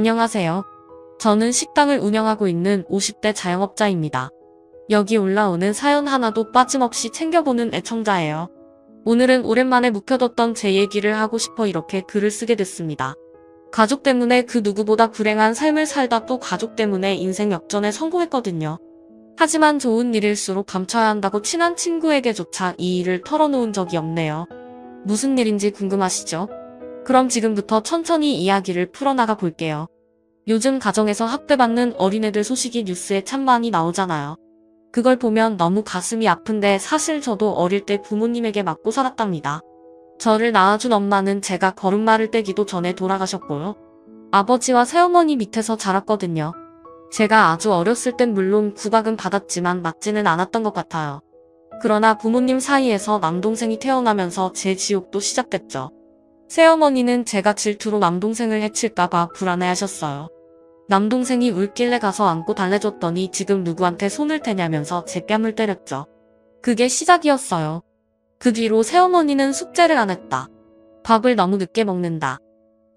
안녕하세요. 저는 식당을 운영하고 있는 50대 자영업자입니다. 여기 올라오는 사연 하나도 빠짐없이 챙겨보는 애청자예요. 오늘은 오랜만에 묵혀뒀던 제 얘기를 하고 싶어 이렇게 글을 쓰게 됐습니다. 가족 때문에 그 누구보다 불행한 삶을 살다 또 가족 때문에 인생 역전에 성공했거든요. 하지만 좋은 일일수록 감춰야 한다고 친한 친구에게조차 이 일을 털어놓은 적이 없네요. 무슨 일인지 궁금하시죠? 그럼 지금부터 천천히 이야기를 풀어나가 볼게요. 요즘 가정에서 학대받는 어린애들 소식이 뉴스에 참 많이 나오잖아요. 그걸 보면 너무 가슴이 아픈데 사실 저도 어릴 때 부모님에게 맞고 살았답니다. 저를 낳아준 엄마는 제가 걸음마를 떼기도 전에 돌아가셨고요. 아버지와 새어머니 밑에서 자랐거든요. 제가 아주 어렸을 땐 물론 구박은 받았지만 맞지는 않았던 것 같아요. 그러나 부모님 사이에서 남동생이 태어나면서 제 지옥도 시작됐죠. 새어머니는 제가 질투로 남동생을 해칠까봐 불안해하셨어요. 남동생이 울길래 가서 안고 달래줬더니 지금 누구한테 손을 대냐면서 제 뺨을 때렸죠. 그게 시작이었어요. 그 뒤로 새어머니는 숙제를 안 했다. 밥을 너무 늦게 먹는다.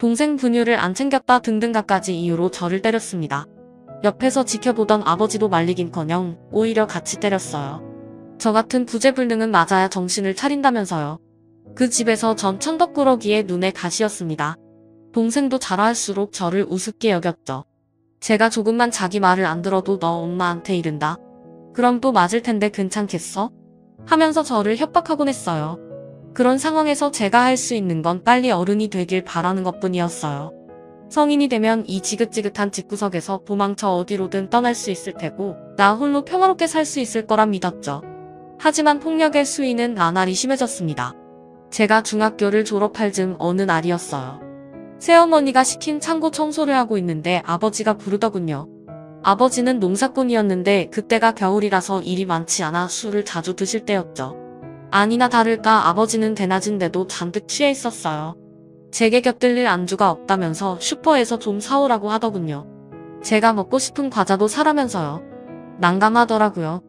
동생 분유를 안 챙겼다 등등 갖가지 이유로 저를 때렸습니다. 옆에서 지켜보던 아버지도 말리긴커녕 오히려 같이 때렸어요. 저 같은 구제불능은 맞아야 정신을 차린다면서요. 그 집에서 전 천덕꾸러기의 눈에 가시였습니다. 동생도 자라할수록 저를 우습게 여겼죠. 제가 조금만 자기 말을 안 들어도 너 엄마한테 이른다. 그럼 또 맞을 텐데 괜찮겠어? 하면서 저를 협박하곤 했어요. 그런 상황에서 제가 할 수 있는 건 빨리 어른이 되길 바라는 것뿐이었어요. 성인이 되면 이 지긋지긋한 집구석에서 도망쳐 어디로든 떠날 수 있을 테고 나 홀로 평화롭게 살 수 있을 거라 믿었죠. 하지만 폭력의 수위는 나날이 심해졌습니다. 제가 중학교를 졸업할 즈음 어느 날이었어요. 새어머니가 시킨 창고 청소를 하고 있는데 아버지가 부르더군요. 아버지는 농사꾼이었는데 그때가 겨울이라서 일이 많지 않아 술을 자주 드실 때였죠. 아니나 다를까 아버지는 대낮인데도 잔뜩 취해 있었어요. 제게 곁들일 안주가 없다면서 슈퍼에서 좀 사오라고 하더군요. 제가 먹고 싶은 과자도 사라면서요. 난감하더라고요.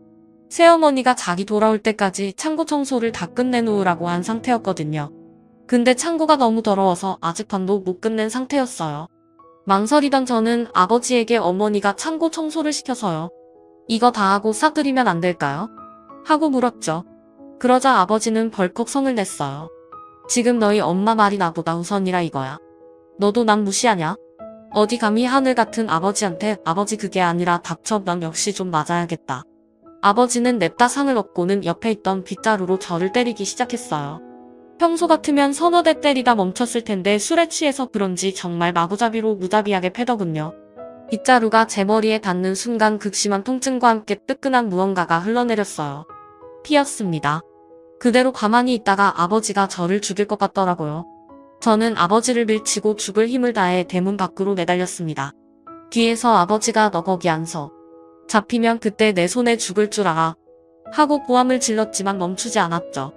새어머니가 자기 돌아올 때까지 창고 청소를 다 끝내놓으라고 한 상태였거든요. 근데 창고가 너무 더러워서 아직 반도 못 끝낸 상태였어요. 망설이던 저는 아버지에게 어머니가 창고 청소를 시켜서요. 이거 다 하고 싸드리면 안 될까요? 하고 물었죠. 그러자 아버지는 벌컥 성을 냈어요. 지금 너희 엄마 말이 나보다 우선이라 이거야. 너도 남 무시하냐? 어디 감히 하늘 같은 아버지한테 아버지 그게 아니라 닥쳐 넌 역시 좀 맞아야겠다. 아버지는 냅다 상을 얻고는 옆에 있던 빗자루로 저를 때리기 시작했어요. 평소 같으면 서너 대 때리다 멈췄을 텐데 술에 취해서 그런지 정말 마구잡이로 무자비하게 패더군요. 빗자루가 제 머리에 닿는 순간 극심한 통증과 함께 뜨끈한 무언가가 흘러내렸어요. 피였습니다. 그대로 가만히 있다가 아버지가 저를 죽일 것 같더라고요. 저는 아버지를 밀치고 죽을 힘을 다해 대문 밖으로 내달렸습니다. 뒤에서 아버지가 너 거기 안 서. 잡히면 그때 내 손에 죽을 줄 알아. 하고 고함을 질렀지만 멈추지 않았죠.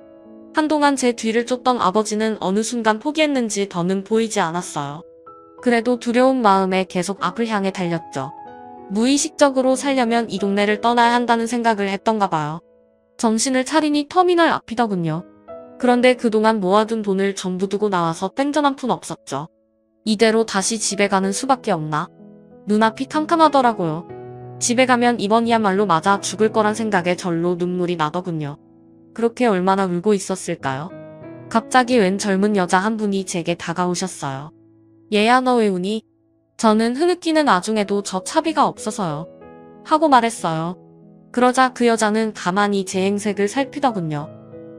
한동안 제 뒤를 쫓던 아버지는 어느 순간 포기했는지 더는 보이지 않았어요. 그래도 두려운 마음에 계속 앞을 향해 달렸죠. 무의식적으로 살려면 이 동네를 떠나야 한다는 생각을 했던가 봐요. 정신을 차리니 터미널 앞이더군요. 그런데 그동안 모아둔 돈을 전부 두고 나와서 땡전 한 푼 없었죠. 이대로 다시 집에 가는 수밖에 없나? 눈앞이 캄캄하더라고요. 집에 가면 이번이야말로 맞아 죽을 거란 생각에 절로 눈물이 나더군요. 그렇게 얼마나 울고 있었을까요? 갑자기 웬 젊은 여자 한 분이 제게 다가오셨어요. 얘야 너 왜 우니? 저는 흐느끼는 와중에도 저 차비가 없어서요. 하고 말했어요. 그러자 그 여자는 가만히 제 행색을 살피더군요.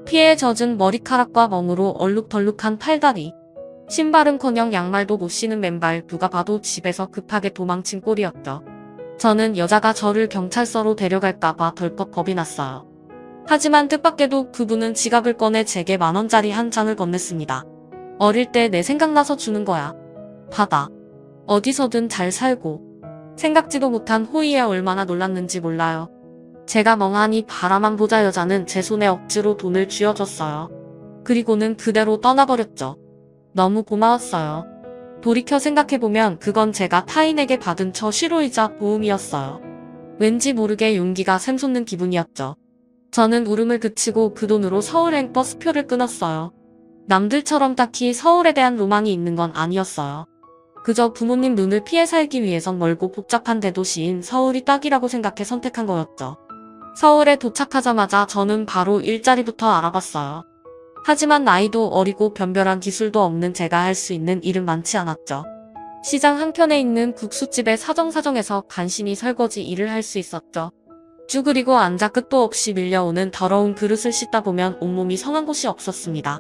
피에 젖은 머리카락과 멍으로 얼룩덜룩한 팔다리. 신발은커녕 양말도 못 신은 맨발 누가 봐도 집에서 급하게 도망친 꼴이었죠. 저는 여자가 저를 경찰서로 데려갈까봐 덜컥 겁이 났어요. 하지만 뜻밖에도 그분은 지갑을 꺼내 제게 10,000원짜리 한 장을 건넸습니다. 어릴 때 내 생각나서 주는 거야. 받아. 어디서든 잘 살고. 생각지도 못한 호의에 얼마나 놀랐는지 몰라요. 제가 멍하니 바라만 보자 여자는 제 손에 억지로 돈을 쥐어줬어요. 그리고는 그대로 떠나버렸죠. 너무 고마웠어요. 돌이켜 생각해보면 그건 제가 타인에게 받은 처시로이자 보험이었어요. 왠지 모르게 용기가 샘솟는 기분이었죠. 저는 울음을 그치고 그 돈으로 서울행 버스표를 끊었어요. 남들처럼 딱히 서울에 대한 로망이 있는 건 아니었어요. 그저 부모님 눈을 피해 살기 위해선 멀고 복잡한 대도시인 서울이 딱이라고 생각해 선택한 거였죠. 서울에 도착하자마자 저는 바로 일자리부터 알아봤어요. 하지만 나이도 어리고 변별한 기술도 없는 제가 할 수 있는 일은 많지 않았죠. 시장 한켠에 있는 국수집의 사정사정에서 간신히 설거지 일을 할 수 있었죠. 쭈그리고 앉아 끝도 없이 밀려오는 더러운 그릇을 씻다 보면 온몸이 성한 곳이 없었습니다.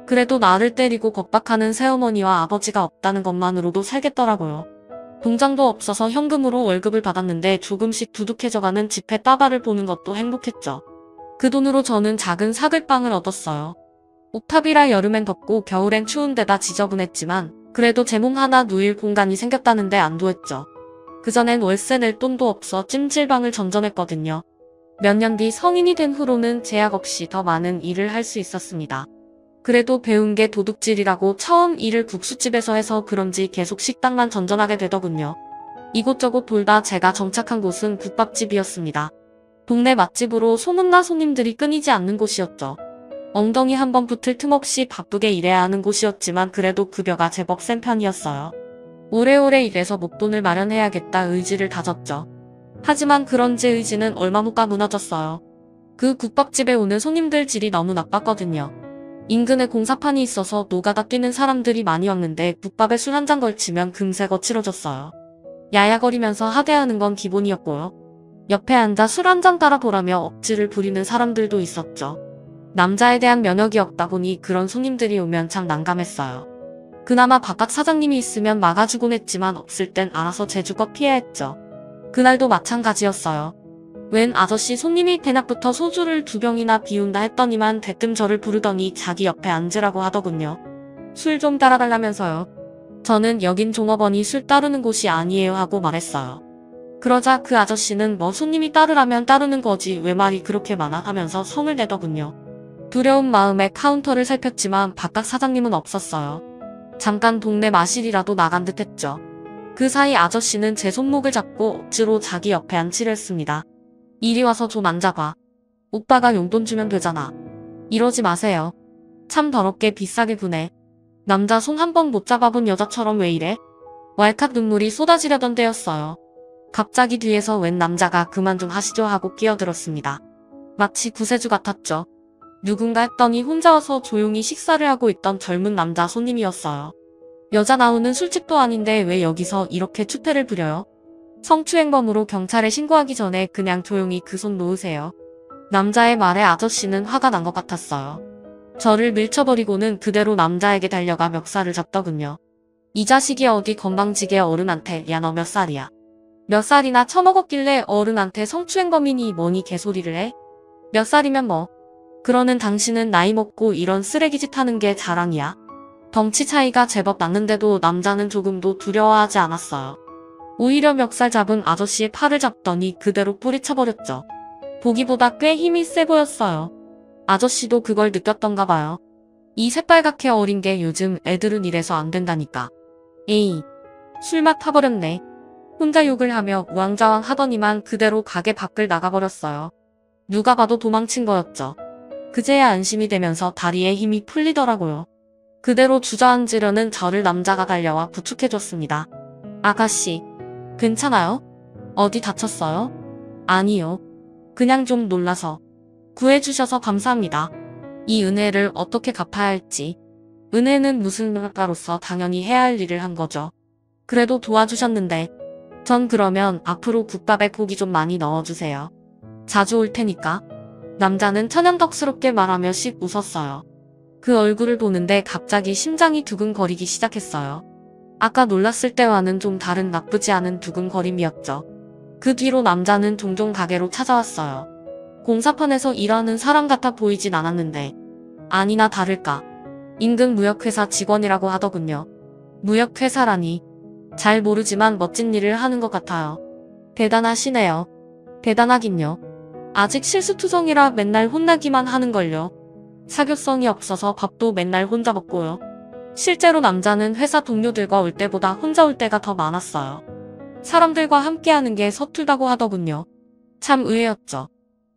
그래도 나를 때리고 겁박하는 새어머니와 아버지가 없다는 것만으로도 살겠더라고요. 동장도 없어서 현금으로 월급을 받았는데 조금씩 두둑해져가는 지폐 따발을 보는 것도 행복했죠. 그 돈으로 저는 작은 사글빵을 얻었어요. 옥탑이라 여름엔 덥고 겨울엔 추운데다 지저분했지만 그래도 제 몸 하나 누일 공간이 생겼다는데 안도했죠. 그전엔 월세 낼 돈도 없어 찜질방을 전전했거든요. 몇 년 뒤 성인이 된 후로는 제약 없이 더 많은 일을 할 수 있었습니다. 그래도 배운 게 도둑질이라고 처음 일을 국수집에서 해서 그런지 계속 식당만 전전하게 되더군요. 이곳저곳 돌다 제가 정착한 곳은 국밥집이었습니다. 동네 맛집으로 소문나 손님들이 끊이지 않는 곳이었죠. 엉덩이 한번 붙을 틈 없이 바쁘게 일해야 하는 곳이었지만 그래도 급여가 제법 센 편이었어요. 오래오래 일해서 목돈을 마련해야겠다 의지를 다졌죠. 하지만 그런 제 의지는 얼마 못 가 무너졌어요. 그 국밥집에 오는 손님들 질이 너무 나빴거든요. 인근에 공사판이 있어서 노가다 뛰는 사람들이 많이 왔는데 국밥에 술 한 잔 걸치면 금세 거칠어졌어요. 야야거리면서 하대하는 건 기본이었고요. 옆에 앉아 술 한 잔 따라 보라며 억지를 부리는 사람들도 있었죠. 남자에 대한 면역이 없다 보니 그런 손님들이 오면 참 난감했어요. 그나마 바깥 사장님이 있으면 막아주곤 했지만 없을 땐 알아서 제주껏 피해야 했죠. 그날도 마찬가지였어요. 웬 아저씨 손님이 대낮부터 소주를 2병이나 비운다 했더니만 대뜸 저를 부르더니 자기 옆에 앉으라고 하더군요. 술 좀 따라달라면서요. 저는 여긴 종업원이 술 따르는 곳이 아니에요 하고 말했어요. 그러자 그 아저씨는 뭐 손님이 따르라면 따르는 거지 왜 말이 그렇게 많아 하면서 성을 내더군요. 두려운 마음에 카운터를 살폈지만 바깥 사장님은 없었어요. 잠깐 동네 마실이라도 나간 듯 했죠. 그 사이 아저씨는 제 손목을 잡고 억지로 자기 옆에 앉히려 했습니다. 이리 와서 좀 앉아봐. 오빠가 용돈 주면 되잖아. 이러지 마세요. 참 더럽게 비싸게 구네. 남자 손 한 번 못 잡아본 여자처럼 왜 이래? 왈칵 눈물이 쏟아지려던 때였어요. 갑자기 뒤에서 웬 남자가 그만 좀 하시죠 하고 끼어들었습니다. 마치 구세주 같았죠. 누군가 했더니 혼자 와서 조용히 식사를 하고 있던 젊은 남자 손님이었어요. 여자 나오는 술집도 아닌데 왜 여기서 이렇게 추태를 부려요? 성추행범으로 경찰에 신고하기 전에 그냥 조용히 그 손 놓으세요. 남자의 말에 아저씨는 화가 난 것 같았어요. 저를 밀쳐버리고는 그대로 남자에게 달려가 멱살을 잡더군요. 이 자식이 어디 건방지게 어른한테 야 너 몇 살이야? 몇 살이나 처먹었길래 어른한테 성추행범이니 뭐니 개소리를 해? 몇 살이면 뭐? 그러는 당신은 나이 먹고 이런 쓰레기짓 하는 게 자랑이야? 덩치 차이가 제법 났는데도 남자는 조금도 두려워하지 않았어요. 오히려 멱살 잡은 아저씨의 팔을 잡더니 그대로 뿌리쳐버렸죠. 보기보다 꽤 힘이 세 보였어요. 아저씨도 그걸 느꼈던가 봐요. 이 새빨갛게 어린 게 요즘 애들은 이래서 안 된다니까. 에이, 술맛 타버렸네. 혼자 욕을 하며 우왕좌왕 하더니만 그대로 가게 밖을 나가버렸어요. 누가 봐도 도망친 거였죠. 그제야 안심이 되면서 다리에 힘이 풀리더라고요. 그대로 주저앉으려는 저를 남자가 달려와 부축해줬습니다. 아가씨, 괜찮아요? 어디 다쳤어요? 아니요. 그냥 좀 놀라서. 구해주셔서 감사합니다. 이 은혜를 어떻게 갚아야 할지. 은혜는 무슨 누군가로서 당연히 해야 할 일을 한 거죠. 그래도 도와주셨는데. 전 그러면 앞으로 국밥에 고기 좀 많이 넣어주세요. 자주 올 테니까. 남자는 천연덕스럽게 말하며 씩 웃었어요. 그 얼굴을 보는데 갑자기 심장이 두근거리기 시작했어요. 아까 놀랐을 때와는 좀 다른 나쁘지 않은 두근거림이었죠. 그 뒤로 남자는 종종 가게로 찾아왔어요. 공사판에서 일하는 사람 같아 보이진 않았는데 아니나 다를까 인근 무역회사 직원이라고 하더군요. 무역회사라니 잘 모르지만 멋진 일을 하는 것 같아요. 대단하시네요. 대단하긴요. 아직 실수투성이라 맨날 혼나기만 하는걸요. 사교성이 없어서 밥도 맨날 혼자 먹고요. 실제로 남자는 회사 동료들과 올 때보다 혼자 올 때가 더 많았어요. 사람들과 함께하는 게 서툴다고 하더군요. 참 의외였죠.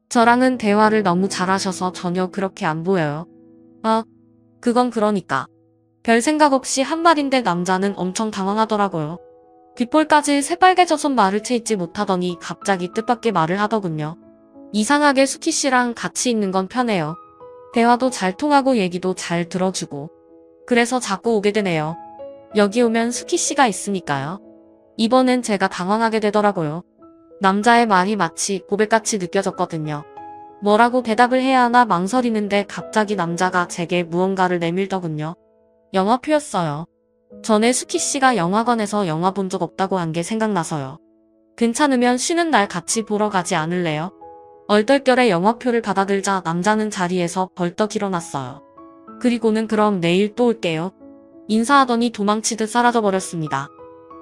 저랑은 대화를 너무 잘하셔서 전혀 그렇게 안 보여요. 아, 그건 그러니까. 별 생각 없이 한 말인데 남자는 엄청 당황하더라고요. 귓볼까지 새빨개져서 말을 채있지 못하더니 갑자기 뜻밖의 말을 하더군요. 이상하게 수키씨랑 같이 있는 건 편해요. 대화도 잘 통하고 얘기도 잘 들어주고. 그래서 자꾸 오게 되네요. 여기 오면 수키씨가 있으니까요. 이번엔 제가 당황하게 되더라고요. 남자의 말이 마치 고백같이 느껴졌거든요. 뭐라고 대답을 해야 하나 망설이는데 갑자기 남자가 제게 무언가를 내밀더군요. 영화표였어요. 전에 수키씨가 영화관에서 영화 본 적 없다고 한 게 생각나서요. 괜찮으면 쉬는 날 같이 보러 가지 않을래요? 얼떨결에 영화표를 받아들자 남자는 자리에서 벌떡 일어났어요. 그리고는 그럼 내일 또 올게요. 인사하더니 도망치듯 사라져버렸습니다.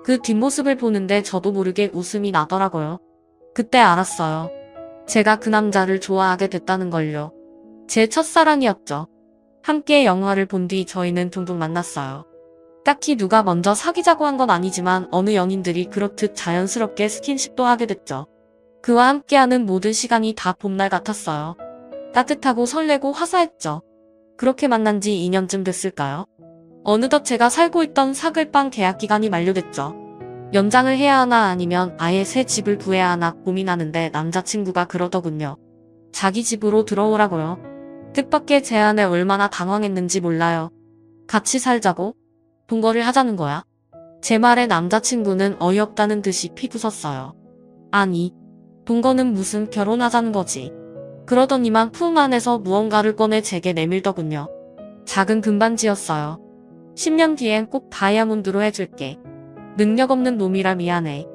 그 뒷모습을 보는데 저도 모르게 웃음이 나더라고요. 그때 알았어요. 제가 그 남자를 좋아하게 됐다는 걸요. 제 첫사랑이었죠. 함께 영화를 본 뒤 저희는 둥둥 만났어요. 딱히 누가 먼저 사귀자고 한 건 아니지만 어느 연인들이 그렇듯 자연스럽게 스킨십도 하게 됐죠. 그와 함께하는 모든 시간이 다 봄날 같았어요. 따뜻하고 설레고 화사했죠. 그렇게 만난 지 2년쯤 됐을까요? 어느덧 제가 살고 있던 사글방 계약 기간이 만료됐죠. 연장을 해야 하나 아니면 아예 새 집을 구해야 하나 고민하는데 남자친구가 그러더군요. 자기 집으로 들어오라고요. 뜻밖의 제안에 얼마나 당황했는지 몰라요. 같이 살자고? 동거를 하자는 거야? 제 말에 남자친구는 어이없다는 듯이 피부섰어요. 아니, 동거는 무슨 결혼하자는 거지. 그러더니만 품 안에서 무언가를 꺼내 제게 내밀더군요. 작은 금반지였어요. 10년 뒤엔 꼭 다이아몬드로 해줄게. 능력 없는 놈이라 미안해.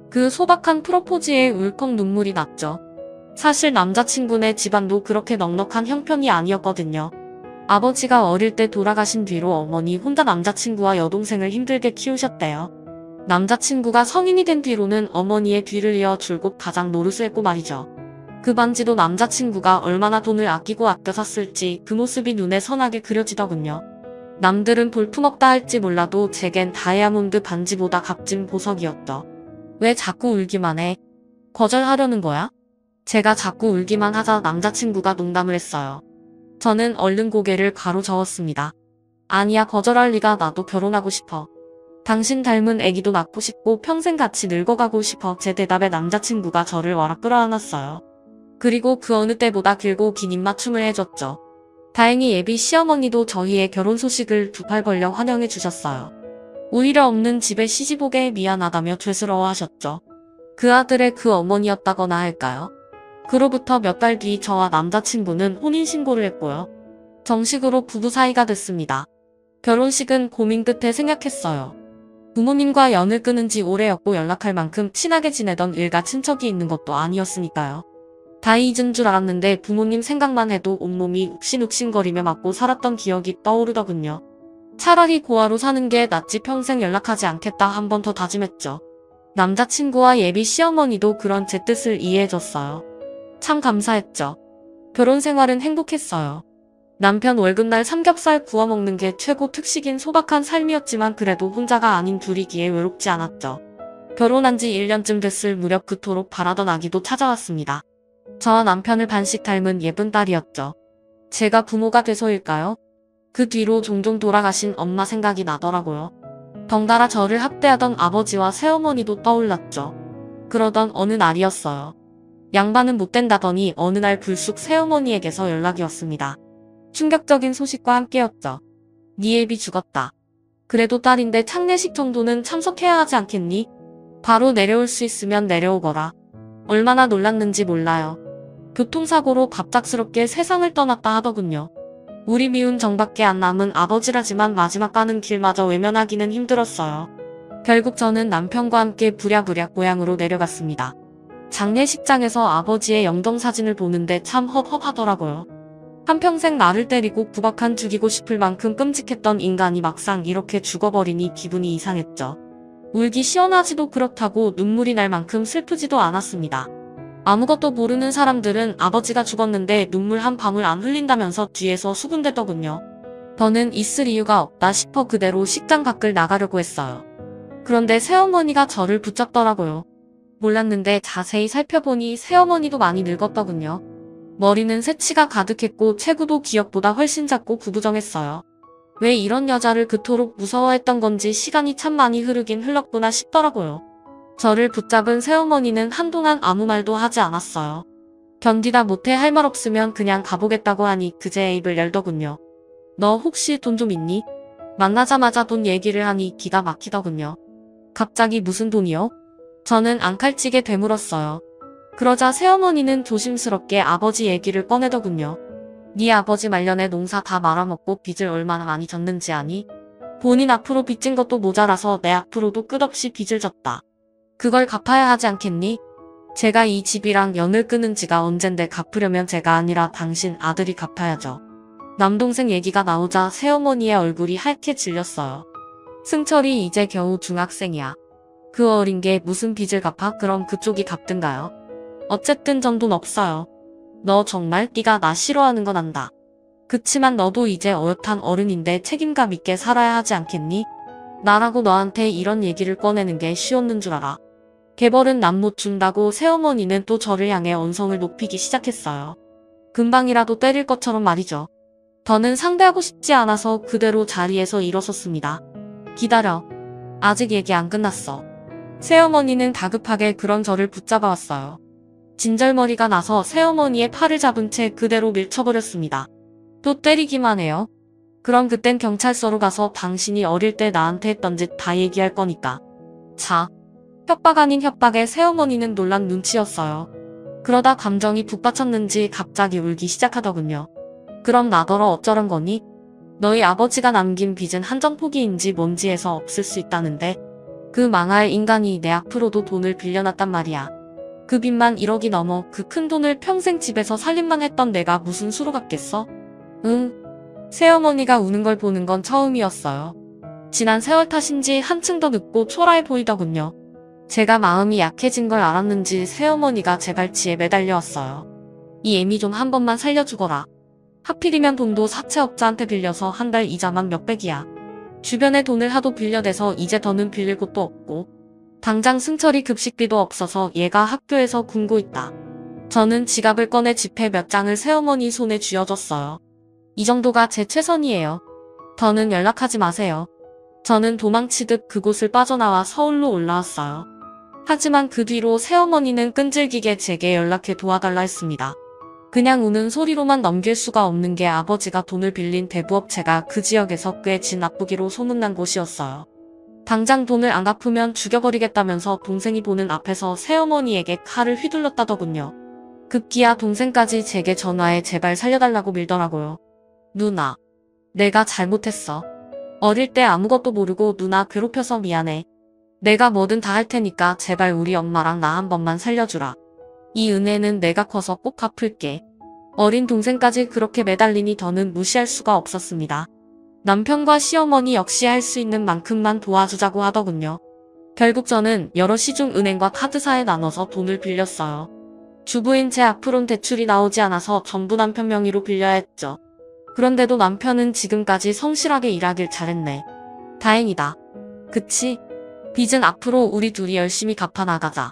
그 소박한 프로포즈에 울컥 눈물이 났죠. 사실 남자친구네 집안도 그렇게 넉넉한 형편이 아니었거든요. 아버지가 어릴 때 돌아가신 뒤로 어머니 혼자 남자친구와 여동생을 힘들게 키우셨대요. 남자친구가 성인이 된 뒤로는 어머니의 뒤를 이어 줄곧 가장 노릇을 말이죠. 그 반지도 남자친구가 얼마나 돈을 아끼고 아껴 샀을지 그 모습이 눈에 선하게 그려지더군요. 남들은 볼품없다 할지 몰라도 제겐 다이아몬드 반지보다 값진 보석이었죠. 왜 자꾸 울기만 해? 거절하려는 거야? 제가 자꾸 울기만 하자 남자친구가 농담을 했어요. 저는 얼른 고개를 가로저었습니다. 아니야, 거절할 리가. 나도 결혼하고 싶어. 당신 닮은 애기도 낳고 싶고 평생 같이 늙어가고 싶어. 제 대답에 남자친구가 저를 와락 끌어안았어요. 그리고 그 어느 때보다 길고 긴 입맞춤을 해줬죠. 다행히 예비 시어머니도 저희의 결혼 소식을 두 팔 벌려 환영해 주셨어요. 오히려 없는 집에 시집 오게 미안하다며 죄스러워하셨죠. 그 아들의 그 어머니였다거나 할까요? 그로부터 몇 달 뒤 저와 남자친구는 혼인신고를 했고요. 정식으로 부부 사이가 됐습니다. 결혼식은 고민 끝에 생략했어요. 부모님과 연을 끊은 지 오래였고 연락할 만큼 친하게 지내던 일가 친척이 있는 것도 아니었으니까요. 다 잊은 줄 알았는데 부모님 생각만 해도 온몸이 욱신욱신거리며 맞고 살았던 기억이 떠오르더군요. 차라리 고아로 사는 게 낫지 평생 연락하지 않겠다 한 번 더 다짐했죠. 남자친구와 예비 시어머니도 그런 제 뜻을 이해해줬어요. 참 감사했죠. 결혼 생활은 행복했어요. 남편 월급날 삼겹살 구워 먹는 게 최고 특식인 소박한 삶이었지만 그래도 혼자가 아닌 둘이기에 외롭지 않았죠. 결혼한 지 1년쯤 됐을 무렵 그토록 바라던 아기도 찾아왔습니다. 저와 남편을 반씩 닮은 예쁜 딸이었죠. 제가 부모가 돼서일까요? 그 뒤로 종종 돌아가신 엄마 생각이 나더라고요. 덩달아 저를 학대하던 아버지와 새어머니도 떠올랐죠. 그러던 어느 날이었어요. 양반은 못 된다더니 어느 날 불쑥 새어머니에게서 연락이 왔습니다. 충격적인 소식과 함께였죠. 네 애비 죽었다. 그래도 딸인데 창례식 정도는 참석해야 하지 않겠니? 바로 내려올 수 있으면 내려오거라. 얼마나 놀랐는지 몰라요. 교통사고로 갑작스럽게 세상을 떠났다 하더군요. 우리 미운 정밖에 안 남은 아버지라지만 마지막 가는 길마저 외면하기는 힘들었어요. 결국 저는 남편과 함께 부랴부랴 고향으로 내려갔습니다. 장례식장에서 아버지의 영정사진을 보는데 참 섭섭하더라고요. 한평생 나를 때리고 구박한 죽이고 싶을 만큼 끔찍했던 인간이 막상 이렇게 죽어버리니 기분이 이상했죠. 울기 시원하지도 그렇다고 눈물이 날 만큼 슬프지도 않았습니다. 아무것도 모르는 사람들은 아버지가 죽었는데 눈물 한 방울 안 흘린다면서 뒤에서 수군대더군요. 저는 있을 이유가 없다 싶어 그대로 식장 밖을 나가려고 했어요. 그런데 새어머니가 저를 붙잡더라고요. 몰랐는데 자세히 살펴보니 새어머니도 많이 늙었더군요. 머리는 새치가 가득했고 체구도 기억보다 훨씬 작고 구부정했어요. 왜 이런 여자를 그토록 무서워했던 건지 시간이 참 많이 흐르긴 흘렀구나 싶더라고요. 저를 붙잡은 새어머니는 한동안 아무 말도 하지 않았어요. 견디다 못해 할 말 없으면 그냥 가보겠다고 하니 그제 입을 열더군요. 너 혹시 돈 좀 있니? 만나자마자 돈 얘기를 하니 기가 막히더군요. 갑자기 무슨 돈이요? 저는 앙칼찌게 되물었어요. 그러자 새어머니는 조심스럽게 아버지 얘기를 꺼내더군요. 네 아버지 말년에 농사 다 말아먹고 빚을 얼마나 많이 졌는지 아니? 본인 앞으로 빚진 것도 모자라서 내 앞으로도 끝없이 빚을 졌다. 그걸 갚아야 하지 않겠니? 제가 이 집이랑 연을 끊은 지가 언젠데 갚으려면 제가 아니라 당신 아들이 갚아야죠. 남동생 얘기가 나오자 새어머니의 얼굴이 하얗게 질렸어요. 승철이 이제 겨우 중학생이야. 그 어린 게 무슨 빚을 갚아? 그럼 그쪽이 갚든가요? 어쨌든 전 돈 없어요. 너 정말 네가 나 싫어하는 건 안다. 그치만 너도 이제 어엿한 어른인데 책임감 있게 살아야 하지 않겠니? 나라고 너한테 이런 얘기를 꺼내는 게 쉬웠는 줄 알아. 개벌은 남 못 준다고 새어머니는 또 저를 향해 언성을 높이기 시작했어요. 금방이라도 때릴 것처럼 말이죠. 더는 상대하고 싶지 않아서 그대로 자리에서 일어섰습니다. 기다려. 아직 얘기 안 끝났어. 새어머니는 다급하게 그런 저를 붙잡아 왔어요. 진절머리가 나서 새어머니의 팔을 잡은 채 그대로 밀쳐버렸습니다. 또 때리기만 해요? 그럼 그땐 경찰서로 가서 당신이 어릴 때 나한테 했던 짓 다 얘기할 거니까. 자. 협박 아닌 협박에 새어머니는 놀란 눈치였어요. 그러다 감정이 북받쳤는지 갑자기 울기 시작하더군요. 그럼 나더러 어쩌란 거니? 너희 아버지가 남긴 빚은 한정포기인지 뭔지 해서 없을 수 있다는데 그 망할 인간이 내 앞으로도 돈을 빌려놨단 말이야. 그 빚만 1억이 넘어 그 큰 돈을 평생 집에서 살림만 했던 내가 무슨 수로 갚겠어? 응. 새어머니가 우는 걸 보는 건 처음이었어요. 지난 세월 탓인지 한층 더 늙고 초라해 보이더군요. 제가 마음이 약해진 걸 알았는지 새어머니가 제 발치에 매달려 왔어요. 이 애미 좀 한 번만 살려주거라. 하필이면 돈도 사채업자한테 빌려서 한 달 이자만 몇백이야. 주변에 돈을 하도 빌려대서 이제 더는 빌릴 곳도 없고 당장 승철이 급식비도 없어서 얘가 학교에서 굶고 있다. 저는 지갑을 꺼내 지폐 몇 장을 새어머니 손에 쥐어줬어요. 이 정도가 제 최선이에요. 더는 연락하지 마세요. 저는 도망치듯 그곳을 빠져나와 서울로 올라왔어요. 하지만 그 뒤로 새어머니는 끈질기게 제게 연락해 도와달라 했습니다. 그냥 우는 소리로만 넘길 수가 없는 게 아버지가 돈을 빌린 대부업체가 그 지역에서 꽤 지 나쁘기로 소문난 곳이었어요. 당장 돈을 안 갚으면 죽여버리겠다면서 동생이 보는 앞에서 새어머니에게 칼을 휘둘렀다더군요. 급기야 동생까지 제게 전화해 제발 살려달라고 밀더라고요. 누나, 내가 잘못했어. 어릴 때 아무것도 모르고 누나 괴롭혀서 미안해. 내가 뭐든 다 할 테니까 제발 우리 엄마랑 나 한 번만 살려주라. 이 은혜는 내가 커서 꼭 갚을게. 어린 동생까지 그렇게 매달리니 더는 무시할 수가 없었습니다. 남편과 시어머니 역시 할 수 있는 만큼만 도와주자고 하더군요. 결국 저는 여러 시중은행과 카드사에 나눠서 돈을 빌렸어요. 주부인 제 앞으론 대출이 나오지 않아서 전부 남편 명의로 빌려야 했죠. 그런데도 남편은 지금까지 성실하게 일하길 잘했네. 다행이다. 그치? 빚은 앞으로 우리 둘이 열심히 갚아나가자.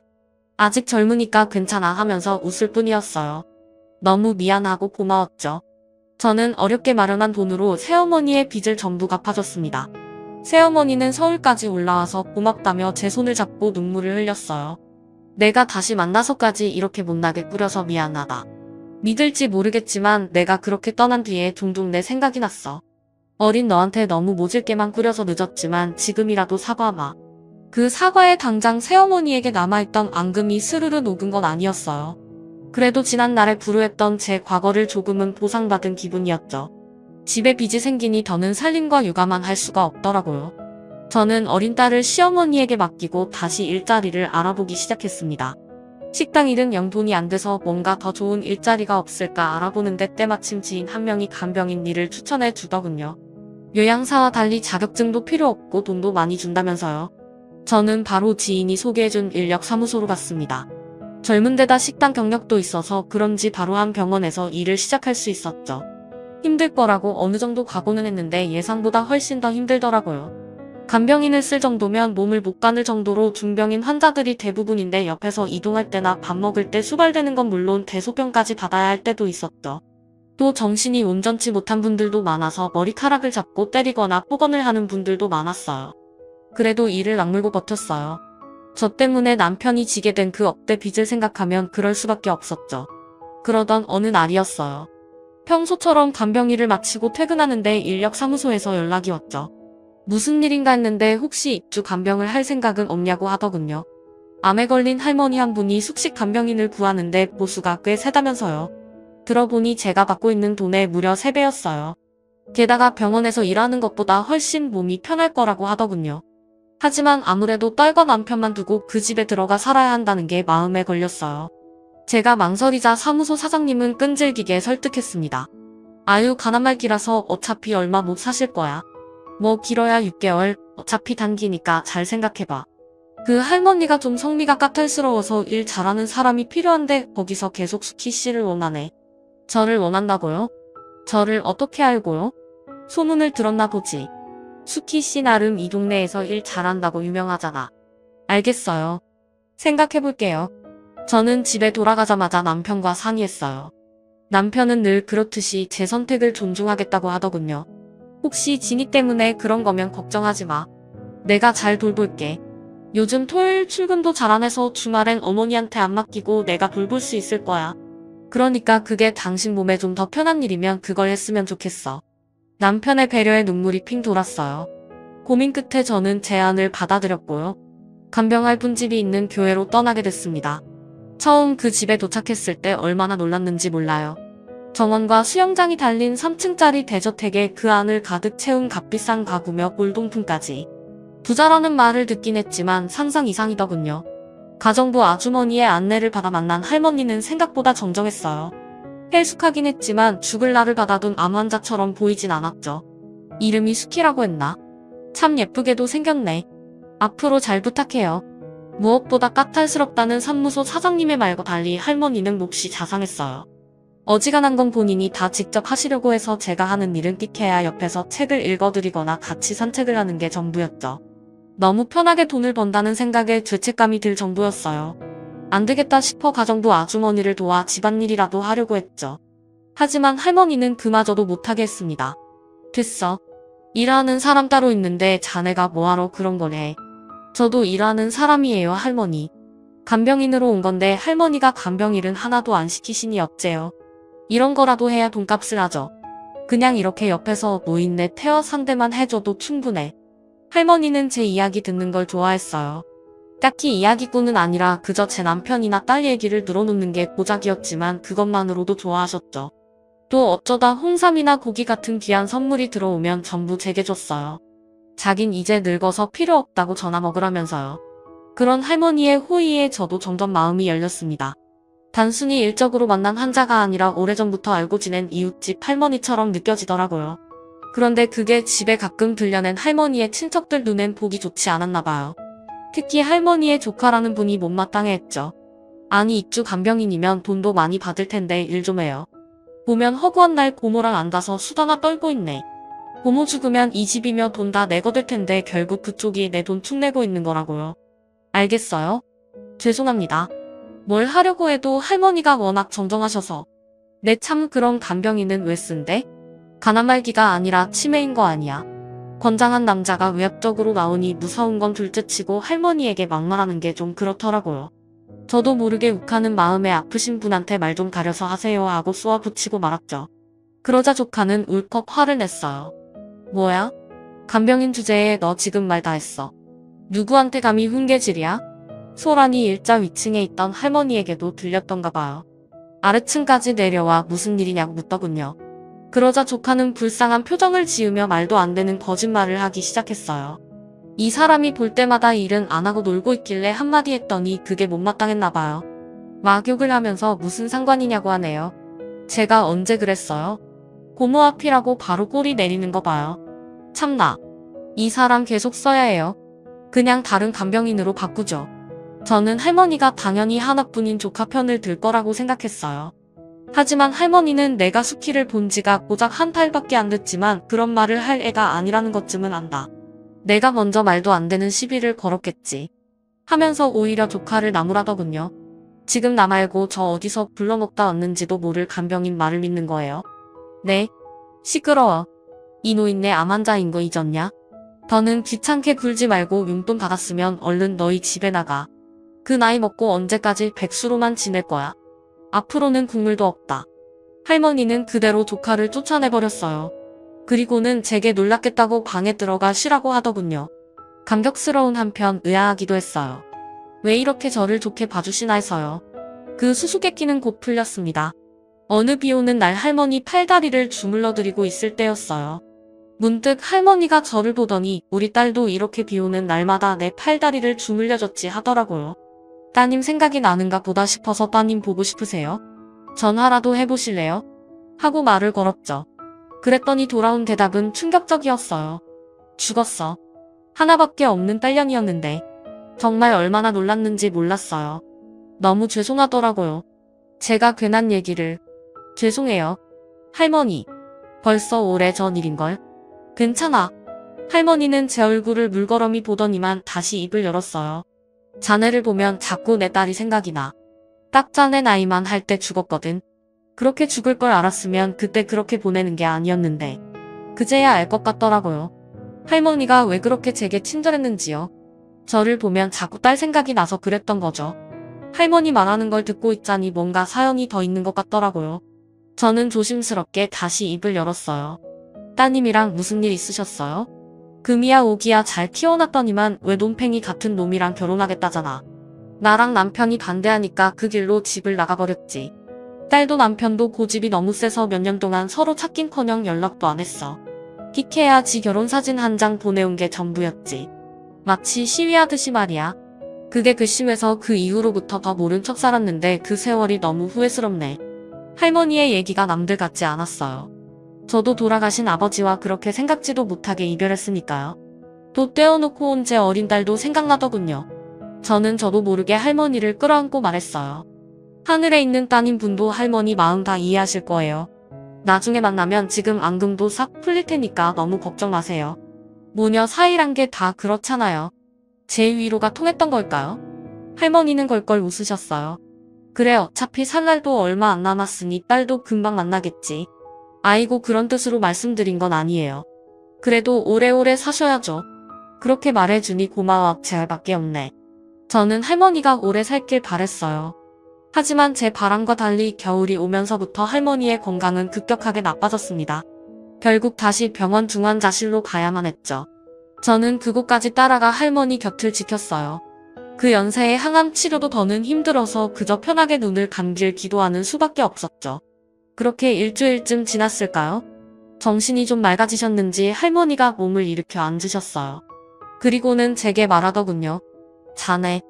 아직 젊으니까 괜찮아 하면서 웃을 뿐이었어요. 너무 미안하고 고마웠죠. 저는 어렵게 마련한 돈으로 새어머니의 빚을 전부 갚아줬습니다. 새어머니는 서울까지 올라와서 고맙다며 제 손을 잡고 눈물을 흘렸어요. 내가 다시 만나서까지 이렇게 못나게 꾸려서 미안하다. 믿을지 모르겠지만 내가 그렇게 떠난 뒤에 종종 내 생각이 났어. 어린 너한테 너무 모질게만 꾸려서 늦었지만 지금이라도 사과하마. 그 사과에 당장 새어머니에게 남아있던 앙금이 스르르 녹은 건 아니었어요. 그래도 지난날에 불우했던 제 과거를 조금은 보상받은 기분이었죠. 집에 빚이 생기니 더는 살림과 육아만 할 수가 없더라고요. 저는 어린 딸을 시어머니에게 맡기고 다시 일자리를 알아보기 시작했습니다. 식당 일은 영 돈이 안 돼서 뭔가 더 좋은 일자리가 없을까 알아보는데 때마침 지인 한 명이 간병인 일을 추천해 주더군요. 요양사와 달리 자격증도 필요 없고 돈도 많이 준다면서요. 저는 바로 지인이 소개해준 인력사무소로 갔습니다. 젊은 데다 식당 경력도 있어서 그런지 바로 한 병원에서 일을 시작할 수 있었죠. 힘들 거라고 어느 정도 각오는 했는데 예상보다 훨씬 더 힘들더라고요. 간병인을 쓸 정도면 몸을 못 가눌 정도로 중병인 환자들이 대부분인데 옆에서 이동할 때나 밥 먹을 때 수발되는 건 물론 대소변까지 받아야 할 때도 있었죠. 또 정신이 온전치 못한 분들도 많아서 머리카락을 잡고 때리거나 폭언을 하는 분들도 많았어요. 그래도 이를 악물고 버텼어요. 저 때문에 남편이 지게 된 그 억대 빚을 생각하면 그럴 수밖에 없었죠. 그러던 어느 날이었어요. 평소처럼 간병일을 마치고 퇴근하는데 인력사무소에서 연락이 왔죠. 무슨 일인가 했는데 혹시 입주 간병을 할 생각은 없냐고 하더군요. 암에 걸린 할머니 한 분이 숙식 간병인을 구하는데 보수가 꽤 세다면서요. 들어보니 제가 받고 있는 돈의 무려 3배였어요. 게다가 병원에서 일하는 것보다 훨씬 몸이 편할 거라고 하더군요. 하지만 아무래도 딸과 남편만 두고 그 집에 들어가 살아야 한다는 게 마음에 걸렸어요. 제가 망설이자 사무소 사장님은 끈질기게 설득했습니다. 아유, 가난말기라서 어차피 얼마 못 사실 거야. 뭐 길어야 6개월, 어차피 단기니까 잘 생각해봐. 그 할머니가 좀 성미가 까탈스러워서 일 잘하는 사람이 필요한데 거기서 계속 수키 씨를 원하네. 저를 원한다고요? 저를 어떻게 알고요? 소문을 들었나 보지. 수키 씨 나름 이 동네에서 일 잘한다고 유명하잖아. 알겠어요. 생각해볼게요. 저는 집에 돌아가자마자 남편과 상의했어요. 남편은 늘 그렇듯이 제 선택을 존중하겠다고 하더군요. 혹시 진이 때문에 그런 거면 걱정하지 마. 내가 잘 돌볼게. 요즘 토요일 출근도 잘 안 해서 주말엔 어머니한테 안 맡기고 내가 돌볼 수 있을 거야. 그러니까 그게 당신 몸에 좀 더 편한 일이면 그걸 했으면 좋겠어. 남편의 배려에 눈물이 핑 돌았어요. 고민 끝에 저는 제안을 받아들였고요. 간병할 분집이 있는 교회로 떠나게 됐습니다. 처음 그 집에 도착했을 때 얼마나 놀랐는지 몰라요. 정원과 수영장이 달린 3층짜리 대저택에 그 안을 가득 채운 값비싼 가구며 골동품까지. 부자라는 말을 듣긴 했지만 상상 이상이더군요. 가정부 아주머니의 안내를 받아 만난 할머니는 생각보다 정정했어요. 헬쑥하긴 했지만 죽을 날을 받아둔 암 환자처럼 보이진 않았죠. 이름이 수키라고 했나? 참 예쁘게도 생겼네. 앞으로 잘 부탁해요. 무엇보다 까탈스럽다는 사무소 사장님의 말과 달리 할머니는 몹시 자상했어요. 어지간한 건 본인이 다 직접 하시려고 해서 제가 하는 일은 끽해야 옆에서 책을 읽어드리거나 같이 산책을 하는 게 전부였죠. 너무 편하게 돈을 번다는 생각에 죄책감이 들 정도였어요. 안 되겠다 싶어 가정부 아주머니를 도와 집안일이라도 하려고 했죠. 하지만 할머니는 그마저도 못하게 했습니다. 됐어. 일하는 사람 따로 있는데 자네가 뭐하러 그런 거래. 저도 일하는 사람이에요, 할머니. 간병인으로 온 건데 할머니가 간병일은 하나도 안 시키시니 어째요. 이런 거라도 해야 돈값을 하죠. 그냥 이렇게 옆에서 노인네 태워 상대만 해줘도 충분해. 할머니는 제 이야기 듣는 걸 좋아했어요. 딱히 이야기꾼은 아니라 그저 제 남편이나 딸 얘기를 늘어놓는 게 고작이었지만 그것만으로도 좋아하셨죠. 또 어쩌다 홍삼이나 고기 같은 귀한 선물이 들어오면 전부 제게 줬어요. 자긴 이제 늙어서 필요 없다고 전화 먹으라면서요. 그런 할머니의 호의에 저도 점점 마음이 열렸습니다. 단순히 일적으로 만난 환자가 아니라 오래전부터 알고 지낸 이웃집 할머니처럼 느껴지더라고요. 그런데 그게 집에 가끔 들려낸 할머니의 친척들 눈엔 보기 좋지 않았나 봐요. 특히 할머니의 조카라는 분이 못마땅해했죠. 아니 입주 간병인이면 돈도 많이 받을 텐데 일 좀 해요. 보면 허구한 날 고모랑 앉아서 수다나 떨고 있네. 고모 죽으면 이 집이며 돈 다 내거들 텐데 결국 그쪽이 내 돈 축 내고 있는 거라고요. 알겠어요? 죄송합니다. 뭘 하려고 해도 할머니가 워낙 정정하셔서. 내 참 그런 간병인은 왜 쓴대? 가난말기가 아니라 치매인 거 아니야. 건장한 남자가 외압적으로 나오니 무서운 건 둘째치고 할머니에게 막말하는 게 좀 그렇더라고요. 저도 모르게 욱하는 마음에 아프신 분한테 말 좀 가려서 하세요 하고 쏘아붙이고 말았죠. 그러자 조카는 울컥 화를 냈어요. 뭐야? 간병인 주제에 너 지금 말 다 했어. 누구한테 감히 훈계질이야? 소란이 일자 위층에 있던 할머니에게도 들렸던가 봐요. 아래층까지 내려와 무슨 일이냐고 묻더군요. 그러자 조카는 불쌍한 표정을 지으며 말도 안 되는 거짓말을 하기 시작했어요. 이 사람이 볼 때마다 일은 안 하고 놀고 있길래 한마디 했더니 그게 못마땅했나 봐요. 막 욕을 하면서 무슨 상관이냐고 하네요. 제가 언제 그랬어요? 고모 앞이라고 바로 꼬리 내리는 거 봐요. 참나. 이 사람 계속 써야 해요. 그냥 다른 간병인으로 바꾸죠. 저는 할머니가 당연히 하나뿐인 조카 편을 들 거라고 생각했어요. 하지만 할머니는 내가 수키를 본 지가 고작 한 달밖에 안 됐지만 그런 말을 할 애가 아니라는 것쯤은 안다. 내가 먼저 말도 안 되는 시비를 걸었겠지. 하면서 오히려 조카를 나무라더군요. 지금 나 말고 저 어디서 불러먹다 왔는지도 모를 간병인 말을 믿는 거예요. 네. 시끄러워. 이 노인네 암 환자인 거 잊었냐? 더는 귀찮게 굴지 말고 용돈 받았으면 얼른 너희 집에 나가. 그 나이 먹고 언제까지 백수로만 지낼 거야. 앞으로는 국물도 없다. 할머니는 그대로 조카를 쫓아내버렸어요. 그리고는 제게 놀랐겠다고 방에 들어가 쉬라고 하더군요. 감격스러운 한편 의아하기도 했어요. 왜 이렇게 저를 좋게 봐주시나 해서요. 그 수수께끼는 곧 풀렸습니다. 어느 비 오는 날 할머니 팔다리를 주물러드리고 있을 때였어요. 문득 할머니가 저를 보더니 우리 딸도 이렇게 비 오는 날마다 내 팔다리를 주물려줬지 하더라고요. 따님 생각이 나는가 보다 싶어서 따님 보고 싶으세요? 전화라도 해보실래요? 하고 말을 걸었죠. 그랬더니 돌아온 대답은 충격적이었어요. 죽었어. 하나밖에 없는 딸년이었는데 정말 얼마나 놀랐는지 몰랐어요. 너무 죄송하더라고요. 제가 괜한 얘기를. 죄송해요. 할머니. 벌써 오래전 일인걸? 괜찮아. 할머니는 제 얼굴을 물거러미 보더니만 다시 입을 열었어요. 자네를 보면 자꾸 내 딸이 생각이 나. 딱 자네 나이만 할 때 죽었거든. 그렇게 죽을 걸 알았으면 그때 그렇게 보내는 게 아니었는데. 그제야 알 것 같더라고요. 할머니가 왜 그렇게 제게 친절했는지요. 저를 보면 자꾸 딸 생각이 나서 그랬던 거죠. 할머니 말하는 걸 듣고 있자니 뭔가 사연이 더 있는 것 같더라고요. 저는 조심스럽게 다시 입을 열었어요. 따님이랑 무슨 일 있으셨어요? 금이야 오기야 잘 키워놨더니만 왜 논팽이 같은 놈이랑 결혼하겠다잖아. 나랑 남편이 반대하니까 그 길로 집을 나가버렸지. 딸도 남편도 고집이 너무 세서 몇 년 동안 서로 찾긴커녕 연락도 안 했어. 끽해야 지 결혼사진 한 장 보내온 게 전부였지. 마치 시위하듯이 말이야. 그게 괘씸해서 그 이후로부터 더 모른 척 살았는데 그 세월이 너무 후회스럽네. 할머니의 얘기가 남들 같지 않았어요. 저도 돌아가신 아버지와 그렇게 생각지도 못하게 이별했으니까요. 또 떼어놓고 온 제 어린 딸도 생각나더군요. 저도 모르게 할머니를 끌어안고 말했어요. 하늘에 있는 따님 분도 할머니 마음 다 이해하실 거예요. 나중에 만나면 지금 앙금도 싹 풀릴 테니까 너무 걱정 마세요. 모녀 사이란 게 다 그렇잖아요. 제 위로가 통했던 걸까요? 할머니는 걸걸 웃으셨어요. 그래 어차피 살 날도 얼마 안 남았으니 딸도 금방 만나겠지. 아이고 그런 뜻으로 말씀드린 건 아니에요. 그래도 오래오래 사셔야죠. 그렇게 말해주니 고마워 제할밖에 없네. 저는 할머니가 오래 살길 바랬어요. 하지만 제 바람과 달리 겨울이 오면서부터 할머니의 건강은 급격하게 나빠졌습니다. 결국 다시 병원 중환자실로 가야만 했죠. 저는 그곳까지 따라가 할머니 곁을 지켰어요. 그 연세에 항암 치료도 더는 힘들어서 그저 편하게 눈을 감길 기도하는 수밖에 없었죠. 그렇게 일주일쯤 지났을까요? 정신이 좀 맑아지셨는지 할머니가 몸을 일으켜 앉으셨어요. 그리고는 제게 말하더군요. 자네,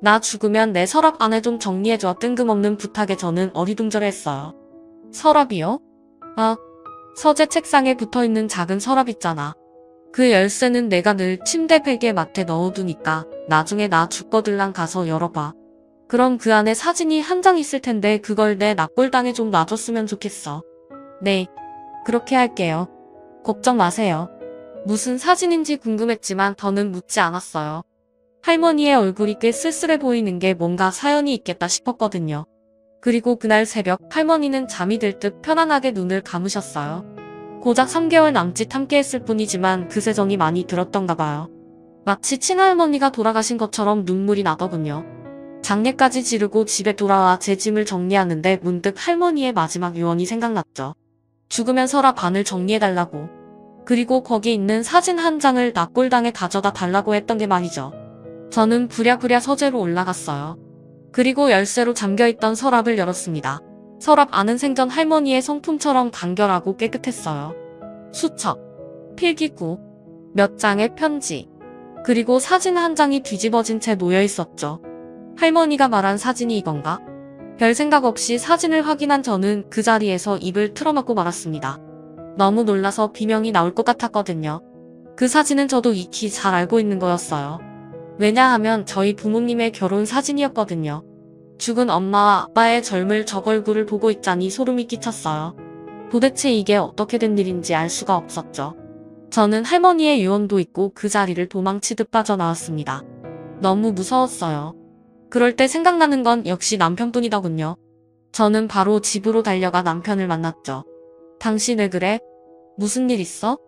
나 죽으면 내 서랍 안에 좀 정리해줘. 뜬금없는 부탁에 저는 어리둥절했어요. 서랍이요? 아, 서재 책상에 붙어있는 작은 서랍 있잖아. 그 열쇠는 내가 늘 침대 베개 맡에 넣어두니까 나중에 나 죽거들랑 가서 열어봐. 그럼 그 안에 사진이 한 장 있을 텐데 그걸 내 납골당에 좀 놔줬으면 좋겠어. 네, 그렇게 할게요. 걱정 마세요. 무슨 사진인지 궁금했지만 더는 묻지 않았어요. 할머니의 얼굴이 꽤 쓸쓸해 보이는 게 뭔가 사연이 있겠다 싶었거든요. 그리고 그날 새벽 할머니는 잠이 들 듯 편안하게 눈을 감으셨어요. 고작 3개월 남짓 함께했을 뿐이지만 그새 정이 많이 들었던가 봐요. 마치 친할머니가 돌아가신 것처럼 눈물이 나더군요. 장례까지 지르고 집에 돌아와 제 짐을 정리하는데 문득 할머니의 마지막 유언이 생각났죠. 죽으면 서랍 안을 정리해달라고. 그리고 거기 있는 사진 한 장을 납골당에 가져다 달라고 했던 게 말이죠. 저는 부랴부랴 서재로 올라갔어요. 그리고 열쇠로 잠겨있던 서랍을 열었습니다. 서랍 안은 생전 할머니의 성품처럼 간결하고 깨끗했어요. 수첩, 필기구, 몇 장의 편지, 그리고 사진 한 장이 뒤집어진 채 놓여 있었죠. 할머니가 말한 사진이 이건가? 별 생각 없이 사진을 확인한 저는 그 자리에서 입을 틀어막고 말았습니다. 너무 놀라서 비명이 나올 것 같았거든요. 그 사진은 저도 익히 잘 알고 있는 거였어요. 왜냐하면 저희 부모님의 결혼 사진이었거든요. 죽은 엄마와 아빠의 젊을 저 얼굴을 보고 있자니 소름이 끼쳤어요. 도대체 이게 어떻게 된 일인지 알 수가 없었죠. 저는 할머니의 유언도 잊고 그 자리를 도망치듯 빠져나왔습니다. 너무 무서웠어요. 그럴 때 생각나는 건 역시 남편뿐이더군요. 저는 바로 집으로 달려가 남편을 만났죠. 당신 왜 그래? 무슨 일 있어?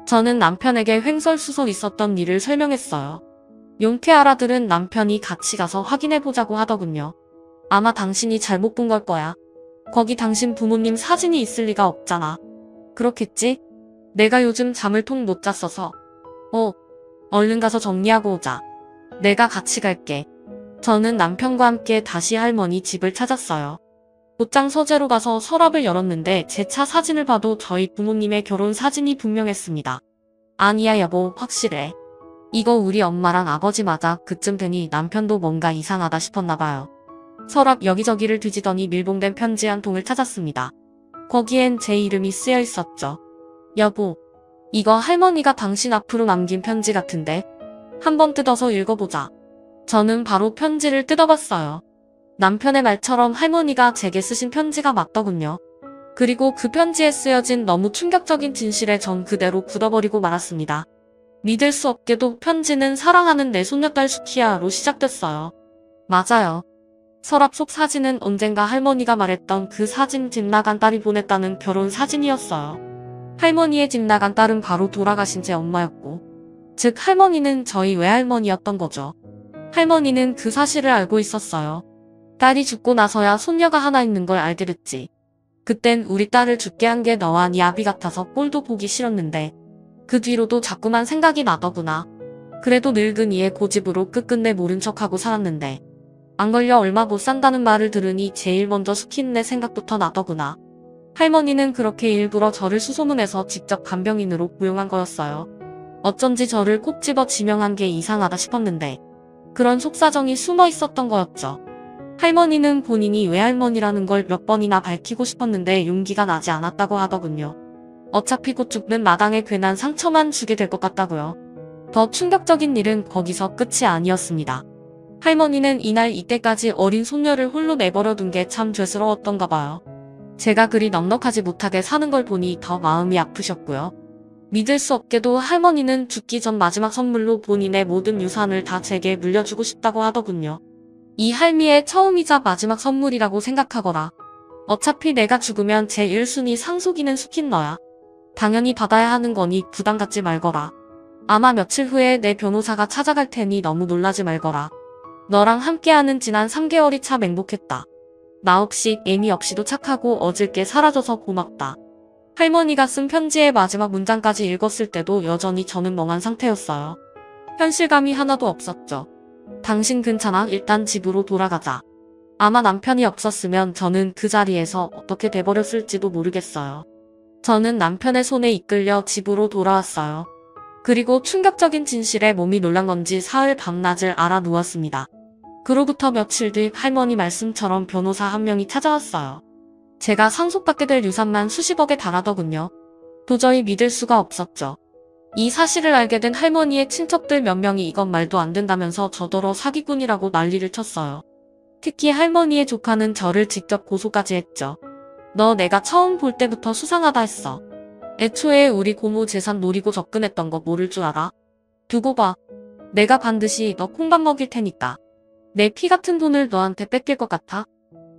저는 남편에게 횡설수설 있었던 일을 설명했어요. 용케 알아들은 남편이 같이 가서 확인해보자고 하더군요. 아마 당신이 잘못 본 걸 거야. 거기 당신 부모님 사진이 있을 리가 없잖아. 그렇겠지? 내가 요즘 잠을 통 못 잤어서. 얼른 가서 정리하고 오자. 내가 같이 갈게. 저는 남편과 함께 다시 할머니 집을 찾았어요. 곧장 서재로 가서 서랍을 열었는데 제 차 사진을 봐도 저희 부모님의 결혼 사진이 분명했습니다. 아니야 여보, 확실해. 이거 우리 엄마랑 아버지 맞아. 그쯤 되니 남편도 뭔가 이상하다 싶었나 봐요. 서랍 여기저기를 뒤지더니 밀봉된 편지 한 통을 찾았습니다. 거기엔 제 이름이 쓰여 있었죠. 여보, 이거 할머니가 당신 앞으로 남긴 편지 같은데? 한번 뜯어서 읽어보자. 저는 바로 편지를 뜯어봤어요. 남편의 말처럼 할머니가 제게 쓰신 편지가 맞더군요. 그리고 그 편지에 쓰여진 너무 충격적인 진실에 전 그대로 굳어버리고 말았습니다. 믿을 수 없게도 편지는 사랑하는 내 손녀딸 수키야로 시작됐어요. 맞아요. 서랍 속 사진은 언젠가 할머니가 말했던 그 사진 집 나간 딸이 보냈다는 결혼 사진이었어요. 할머니의 집 나간 딸은 바로 돌아가신 제 엄마였고, 즉 할머니는 저희 외할머니였던 거죠. 할머니는 그 사실을 알고 있었어요. 딸이 죽고 나서야 손녀가 하나 있는 걸 알게 됐지. 그땐 우리 딸을 죽게 한 게 너와 네 아비 같아서 꼴도 보기 싫었는데 그 뒤로도 자꾸만 생각이 나더구나. 그래도 늙은이의 고집으로 끝끝내 모른 척하고 살았는데 안 걸려 얼마 못 산다는 말을 들으니 제일 먼저 숙희네 생각부터 나더구나. 할머니는 그렇게 일부러 저를 수소문해서 직접 간병인으로 고용한 거였어요. 어쩐지 저를 콕 집어 지명한 게 이상하다 싶었는데 그런 속사정이 숨어 있었던 거였죠. 할머니는 본인이 외할머니라는 걸 몇 번이나 밝히고 싶었는데 용기가 나지 않았다고 하더군요. 어차피 곧 죽는 마당에 괜한 상처만 주게 될 것 같다고요. 더 충격적인 일은 거기서 끝이 아니었습니다. 할머니는 이날 이때까지 어린 손녀를 홀로 내버려 둔 게 참 죄스러웠던가 봐요. 제가 그리 넉넉하지 못하게 사는 걸 보니 더 마음이 아프셨고요. 믿을 수 없게도 할머니는 죽기 전 마지막 선물로 본인의 모든 유산을 다 제게 물려주고 싶다고 하더군요. 이 할미의 처음이자 마지막 선물이라고 생각하거라. 어차피 내가 죽으면 제 1순위 상속인은 숙인 너야. 당연히 받아야 하는 거니 부담 갖지 말거라. 아마 며칠 후에 내 변호사가 찾아갈 테니 너무 놀라지 말거라. 너랑 함께하는 지난 3개월이 참 행복했다. 나 없이 애미 없이도 착하고 어질게 사라져서 고맙다. 할머니가 쓴 편지의 마지막 문장까지 읽었을 때도 여전히 저는 멍한 상태였어요. 현실감이 하나도 없었죠. 당신 괜찮아? 일단 집으로 돌아가자. 아마 남편이 없었으면 저는 그 자리에서 어떻게 돼버렸을지도 모르겠어요. 저는 남편의 손에 이끌려 집으로 돌아왔어요. 그리고 충격적인 진실에 몸이 놀란 건지 사흘 밤낮을 알아 누웠습니다. 그로부터 며칠 뒤 할머니 말씀처럼 변호사 한 명이 찾아왔어요. 제가 상속받게 될 유산만 수십억에 달하더군요. 도저히 믿을 수가 없었죠. 이 사실을 알게 된 할머니의 친척들 몇 명이 이건 말도 안 된다면서 저더러 사기꾼이라고 난리를 쳤어요. 특히 할머니의 조카는 저를 직접 고소까지 했죠. 너 내가 처음 볼 때부터 수상하다 했어. 애초에 우리 고모 재산 노리고 접근했던 거 모를 줄 알아? 두고 봐. 내가 반드시 너 콩밥 먹일 테니까. 내 피 같은 돈을 너한테 뺏길 것 같아?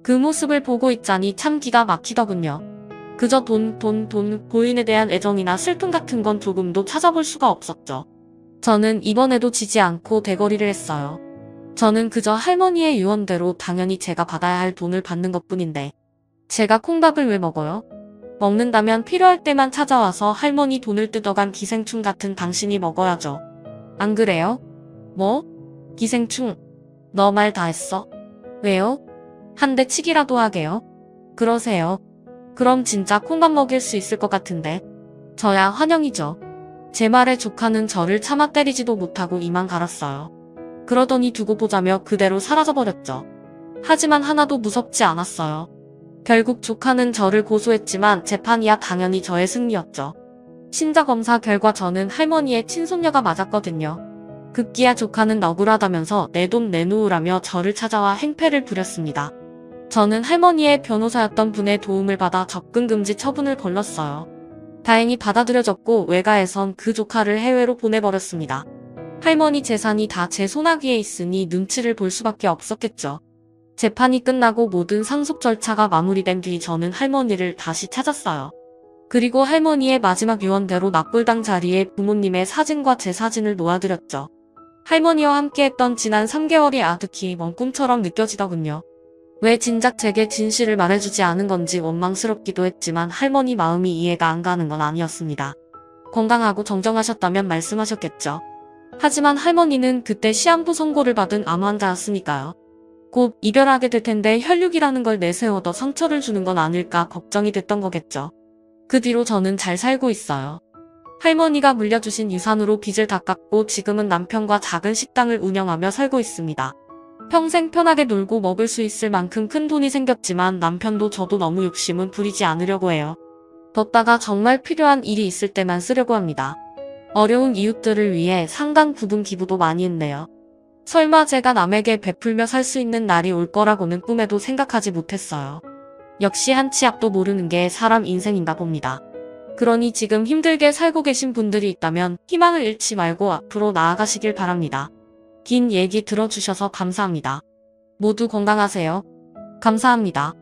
그 모습을 보고 있자니 참 기가 막히더군요. 그저 돈, 고인에 대한 애정이나 슬픔 같은 건 조금도 찾아볼 수가 없었죠. 저는 이번에도 지지 않고 대거리를 했어요. 저는 그저 할머니의 유언대로 당연히 제가 받아야 할 돈을 받는 것뿐인데 제가 콩밥을 왜 먹어요? 먹는다면 필요할 때만 찾아와서 할머니 돈을 뜯어간 기생충 같은 당신이 먹어야죠. 안 그래요? 뭐? 기생충? 너 말 다 했어? 왜요? 한 대 치기라도 하게요? 그러세요. 그럼 진짜 콩밥 먹일 수 있을 것 같은데. 저야 환영이죠. 제 말에 조카는 저를 차마 때리지도 못하고 이만 갈았어요. 그러더니 두고 보자며 그대로 사라져버렸죠. 하지만 하나도 무섭지 않았어요. 결국 조카는 저를 고소했지만 재판이야 당연히 저의 승리였죠. 신자검사 결과 저는 할머니의 친손녀가 맞았거든요. 급기야 조카는 억울하다면서 내 돈 내놓으라며 저를 찾아와 행패를 부렸습니다. 저는 할머니의 변호사였던 분의 도움을 받아 접근금지 처분을 걸렀어요. 다행히 받아들여졌고 외가에선 그 조카를 해외로 보내버렸습니다. 할머니 재산이 다 제 손아귀에 있으니 눈치를 볼 수밖에 없었겠죠. 재판이 끝나고 모든 상속 절차가 마무리된 뒤 저는 할머니를 다시 찾았어요. 그리고 할머니의 마지막 유언대로 납불당 자리에 부모님의 사진과 제 사진을 놓아드렸죠. 할머니와 함께했던 지난 3개월이 아득히 먼 꿈처럼 느껴지더군요. 왜 진작 제게 진실을 말해주지 않은 건지 원망스럽기도 했지만 할머니 마음이 이해가 안 가는 건 아니었습니다. 건강하고 정정하셨다면 말씀하셨겠죠. 하지만 할머니는 그때 시한부 선고를 받은 암 환자였으니까요. 곧 이별하게 될 텐데 혈육이라는 걸 내세워 더 상처를 주는 건 아닐까 걱정이 됐던 거겠죠. 그 뒤로 저는 잘 살고 있어요. 할머니가 물려주신 유산으로 빚을 다 갚고 지금은 남편과 작은 식당을 운영하며 살고 있습니다. 평생 편하게 놀고 먹을 수 있을 만큼 큰 돈이 생겼지만 남편도 저도 너무 욕심은 부리지 않으려고 해요. 뒀다가 정말 필요한 일이 있을 때만 쓰려고 합니다. 어려운 이웃들을 위해 상당 부분 기부도 많이 했네요. 설마 제가 남에게 베풀며 살 수 있는 날이 올 거라고는 꿈에도 생각하지 못했어요. 역시 한 치 앞도 모르는 게 사람 인생인가 봅니다. 그러니 지금 힘들게 살고 계신 분들이 있다면 희망을 잃지 말고 앞으로 나아가시길 바랍니다. 긴 얘기 들어주셔서 감사합니다. 모두 건강하세요. 감사합니다.